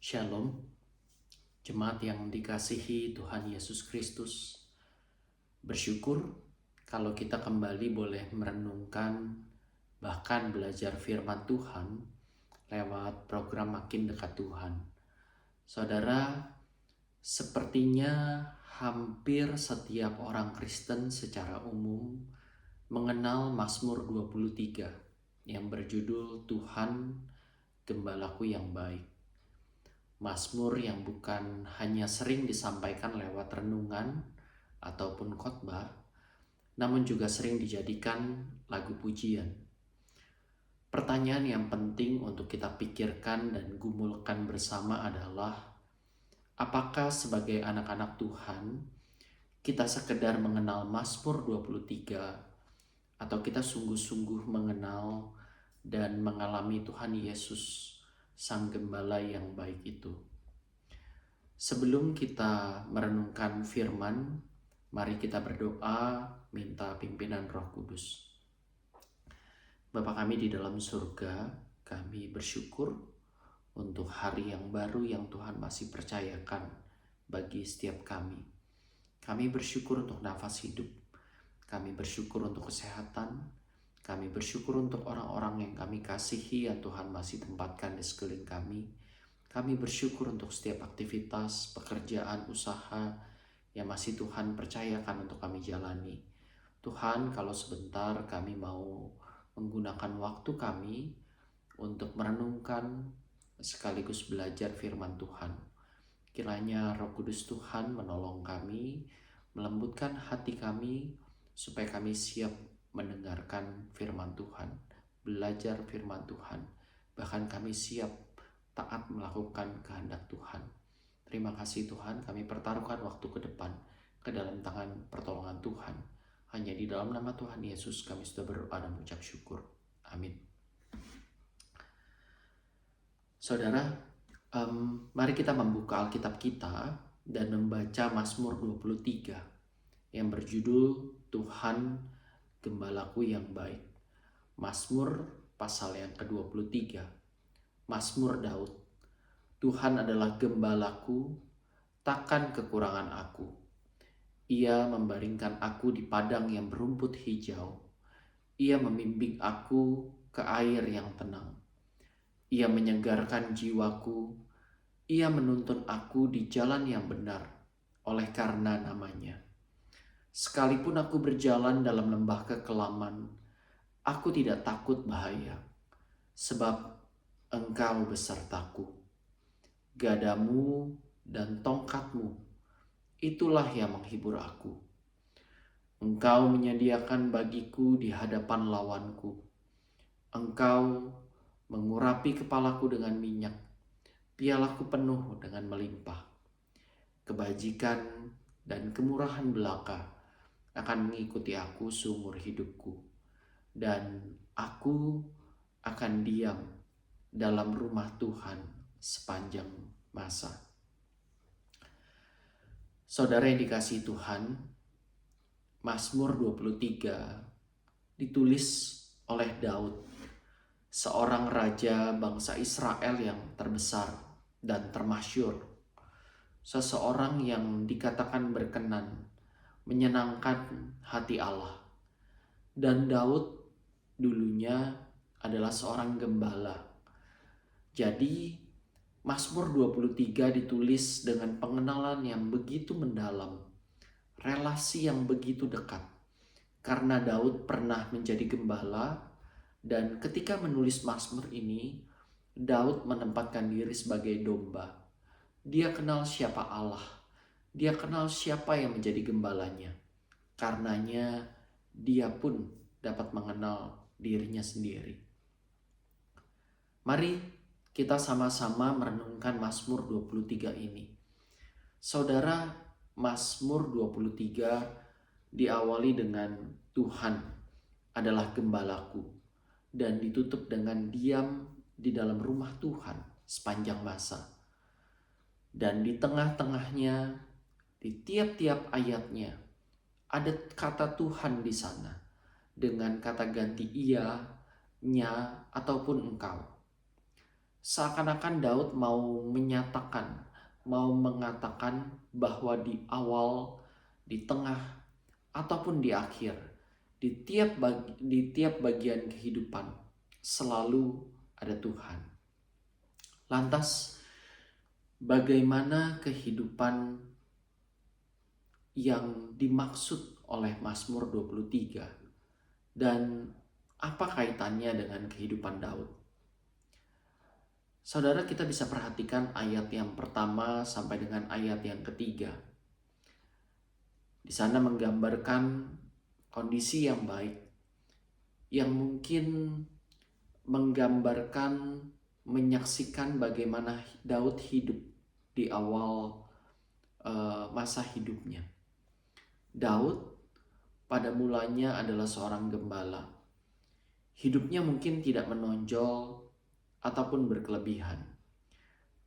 Shalom, jemaat yang dikasihi Tuhan Yesus Kristus. Bersyukur kalau kita kembali boleh merenungkan bahkan belajar firman Tuhan lewat program Makin Dekat Tuhan. Saudara, sepertinya hampir setiap orang Kristen secara umum mengenal Mazmur 23 yang berjudul Tuhan Gembalaku yang Baik. Mazmur yang bukan hanya sering disampaikan lewat renungan ataupun khotbah, namun juga sering dijadikan lagu pujian. Pertanyaan yang penting untuk kita pikirkan dan gumulkan bersama adalah, apakah sebagai anak-anak Tuhan, kita sekedar mengenal Mazmur 23, atau kita sungguh-sungguh mengenal dan mengalami Tuhan Yesus, Sang Gembala yang baik itu. Sebelum kita merenungkan firman, mari kita berdoa minta pimpinan Roh Kudus. Bapa kami di dalam surga, kami bersyukur untuk hari yang baru yang Tuhan masih percayakan bagi setiap kami. Kami bersyukur untuk nafas hidup, kami bersyukur untuk kesehatan, kami bersyukur untuk orang-orang yang kami kasihi yang Tuhan masih tempatkan di sekeliling kami. Kami bersyukur untuk setiap aktivitas, pekerjaan, usaha yang masih Tuhan percayakan untuk kami jalani. Tuhan, kalau sebentar kami mau menggunakan waktu kami untuk merenungkan sekaligus belajar firman Tuhan. Kiranya Roh Kudus Tuhan menolong kami, melembutkan hati kami, supaya kami siap mendengarkan firman Tuhan, belajar firman Tuhan, bahkan kami siap taat melakukan kehendak Tuhan. Terima kasih Tuhan, kami pertaruhkan waktu ke depan ke dalam tangan pertolongan Tuhan. Hanya di dalam nama Tuhan Yesus kami sudah berdoa dan mengucap syukur. Amin. Saudara, mari kita membuka Alkitab kita dan membaca Mazmur 23 yang berjudul Tuhan Gembalaku yang Baik. Mazmur pasal yang ke-23. Mazmur Daud. Tuhan adalah gembalaku, takkan kekurangan aku. Ia membaringkan aku di padang yang berumput hijau. Ia membimbing aku ke air yang tenang. Ia menyegarkan jiwaku. Ia menuntun aku di jalan yang benar oleh karena namanya. Sekalipun aku berjalan dalam lembah kekelaman, aku tidak takut bahaya, sebab Engkau besertaku. Gadamu dan tongkatmu, itulah yang menghibur aku. Engkau menyediakan bagiku di hadapan lawanku. Engkau mengurapi kepalaku dengan minyak, pialaku penuh dengan melimpah. Kebajikan dan kemurahan belaka akan mengikuti aku seumur hidupku, dan aku akan diam dalam rumah Tuhan sepanjang masa. Saudara yang dikasihi Tuhan, Mazmur 23 ditulis oleh Daud, seorang raja bangsa Israel yang terbesar dan termasyur, seseorang yang dikatakan berkenan, menyenangkan hati Allah. Dan Daud dulunya adalah seorang gembala. Jadi Mazmur 23 ditulis dengan pengenalan yang begitu mendalam, relasi yang begitu dekat. Karena Daud pernah menjadi gembala, dan ketika menulis Mazmur ini, Daud menempatkan diri sebagai domba. Dia kenal siapa Allah. Dia kenal siapa yang menjadi gembalanya. Karenanya dia pun dapat mengenal dirinya sendiri. Mari kita sama-sama merenungkan Mazmur 23 ini. Saudara, Mazmur 23 diawali dengan Tuhan adalah gembalaku, dan ditutup dengan diam di dalam rumah Tuhan sepanjang masa. Dan di tengah-tengahnya, di tiap-tiap ayatnya, ada kata Tuhan di sana dengan kata ganti ia, nya, ataupun engkau. Seakan-akan Daud mau mengatakan bahwa di awal, di tengah, ataupun di akhir, di tiap bagian kehidupan selalu ada Tuhan. Lantas, bagaimana kehidupan yang dimaksud oleh Mazmur 23 dan apa kaitannya dengan kehidupan Daud? Saudara, kita bisa perhatikan ayat yang pertama sampai dengan ayat yang ketiga. Di sana menggambarkan kondisi yang baik, yang mungkin menggambarkan, menyaksikan bagaimana Daud hidup di awal masa hidupnya. Daud pada mulanya adalah seorang gembala. Hidupnya mungkin tidak menonjol ataupun berkelebihan.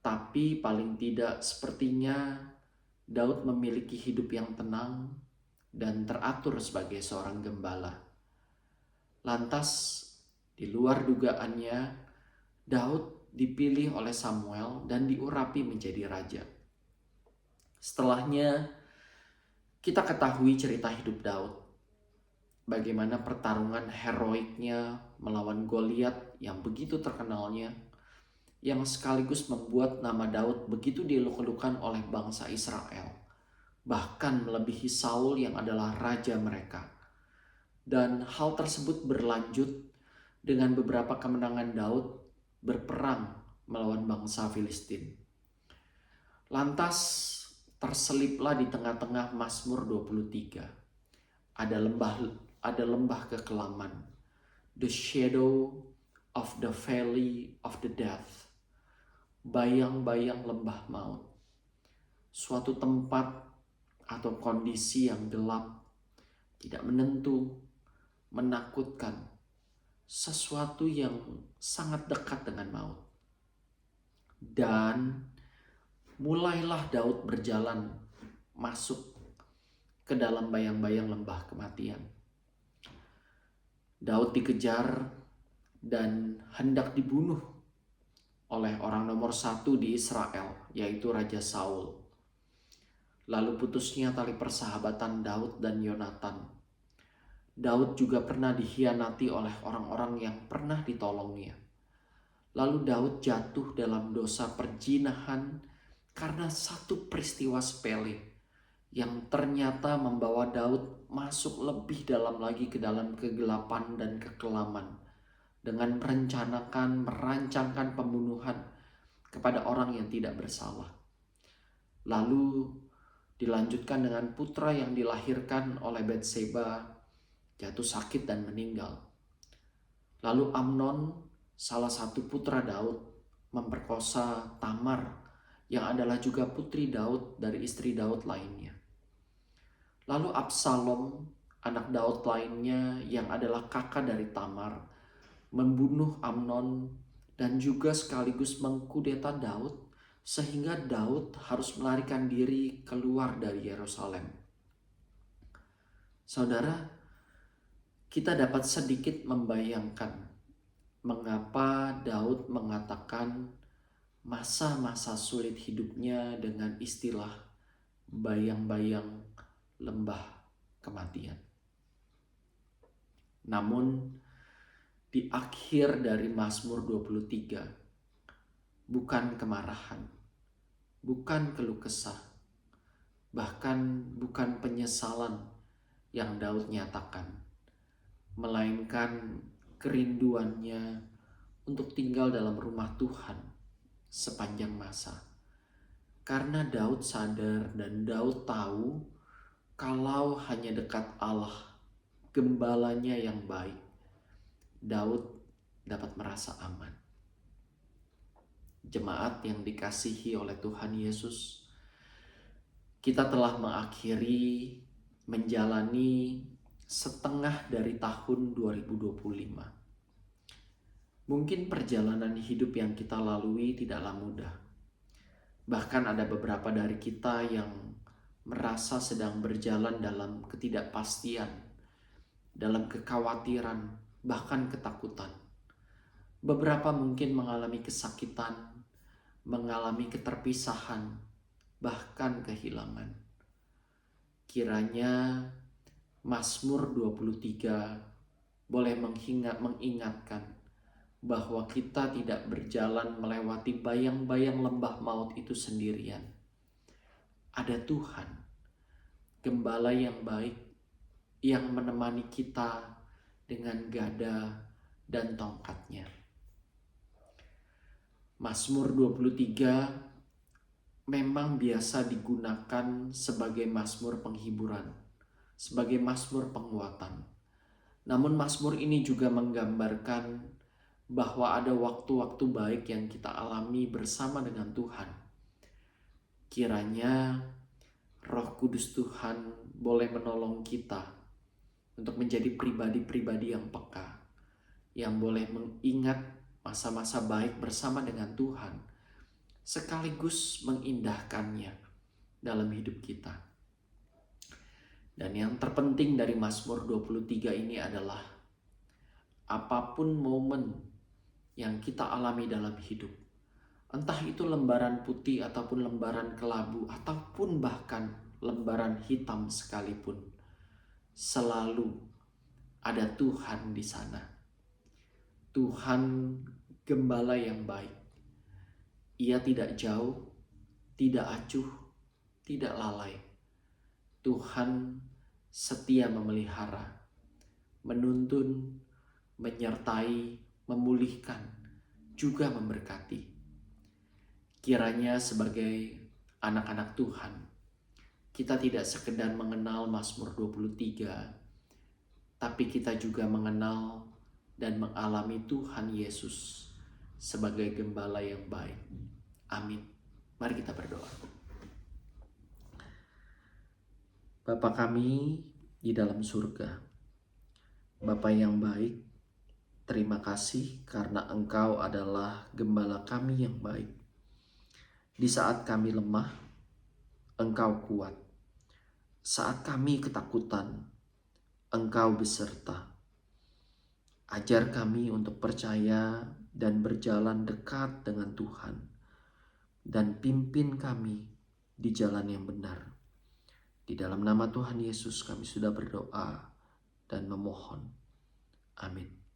Tapi paling tidak sepertinya Daud memiliki hidup yang tenang dan teratur sebagai seorang gembala. Lantas di luar dugaannya, Daud dipilih oleh Samuel dan diurapi menjadi raja. Setelahnya kita ketahui cerita hidup Daud. Bagaimana pertarungan heroiknya melawan Goliat yang begitu terkenalnya, yang sekaligus membuat nama Daud begitu dieluk-elukan oleh bangsa Israel, bahkan melebihi Saul yang adalah raja mereka. Dan hal tersebut berlanjut dengan beberapa kemenangan Daud berperang melawan bangsa Filistin. Lantas terseliplah di tengah-tengah Mazmur 23. Ada lembah kekelaman, the shadow of the valley of the death, bayang-bayang lembah maut, suatu tempat atau kondisi yang gelap, tidak menentu, menakutkan, sesuatu yang sangat dekat dengan maut. Dan mulailah Daud berjalan masuk ke dalam bayang-bayang lembah kematian. Daud dikejar dan hendak dibunuh oleh orang nomor 1 di Israel, yaitu Raja Saul. Lalu putusnya tali persahabatan Daud dan Yonatan. Daud juga pernah dikhianati oleh orang-orang yang pernah ditolongnya. Lalu Daud jatuh dalam dosa perzinahan karena satu peristiwa sepele yang ternyata membawa Daud masuk lebih dalam lagi ke dalam kegelapan dan kekelaman dengan merancangkan pembunuhan kepada orang yang tidak bersalah. Lalu dilanjutkan dengan putra yang dilahirkan oleh Batseba jatuh sakit dan meninggal. Lalu Amnon, salah satu putra Daud, memperkosa Tamar yang adalah juga putri Daud dari istri Daud lainnya. Lalu Absalom, anak Daud lainnya yang adalah kakak dari Tamar, membunuh Amnon dan juga sekaligus mengkudeta Daud, sehingga Daud harus melarikan diri keluar dari Yerusalem. Saudara, kita dapat sedikit membayangkan mengapa Daud mengatakan masa-masa sulit hidupnya dengan istilah bayang-bayang lembah kematian. Namun di akhir dari Mazmur 23 bukan kemarahan, bukan keluh kesah, bahkan bukan penyesalan yang Daud nyatakan, melainkan kerinduannya untuk tinggal dalam rumah Tuhan sepanjang masa. Karena Daud sadar dan Daud tahu kalau hanya dekat Allah, gembalanya yang baik, Daud dapat merasa aman. Jemaat yang dikasihi oleh Tuhan Yesus, kita telah menjalani setengah dari tahun 2025. Mungkin perjalanan hidup yang kita lalui tidaklah mudah. Bahkan ada beberapa dari kita yang merasa sedang berjalan dalam ketidakpastian, dalam kekhawatiran, bahkan ketakutan. Beberapa mungkin mengalami kesakitan, mengalami keterpisahan, bahkan kehilangan. Kiranya Mazmur 23 boleh mengingatkan bahwa kita tidak berjalan melewati bayang-bayang lembah maut itu sendirian. Ada Tuhan, Gembala yang baik, yang menemani kita dengan gada dan tongkatnya. Mazmur 23 memang biasa digunakan sebagai mazmur penghiburan, sebagai mazmur penguatan. Namun mazmur ini juga menggambarkan bahwa ada waktu-waktu baik yang kita alami bersama dengan Tuhan. Kiranya Roh Kudus Tuhan boleh menolong kita untuk menjadi pribadi-pribadi yang peka, yang boleh mengingat masa-masa baik bersama dengan Tuhan, sekaligus mengindahkannya dalam hidup kita. Dan yang terpenting dari Mazmur 23 ini adalah apapun momen yang kita alami dalam hidup, entah itu lembaran putih ataupun lembaran kelabu ataupun bahkan lembaran hitam sekalipun, selalu ada Tuhan di sana. Tuhan Gembala yang baik. Ia tidak jauh, tidak acuh, tidak lalai. Tuhan setia memelihara, menuntun, menyertai, memulihkan, juga memberkati. Kiranya sebagai anak-anak Tuhan, kita tidak sekedar mengenal Mazmur 23, tapi kita juga mengenal dan mengalami Tuhan Yesus sebagai Gembala yang baik. Amin. Mari kita berdoa. Bapa kami di dalam surga, Bapa yang baik, terima kasih karena Engkau adalah Gembala kami yang baik. Di saat kami lemah, Engkau kuat. Saat kami ketakutan, Engkau beserta. Ajar kami untuk percaya dan berjalan dekat dengan Tuhan, dan pimpin kami di jalan yang benar. Di dalam nama Tuhan Yesus kami sudah berdoa dan memohon. Amin.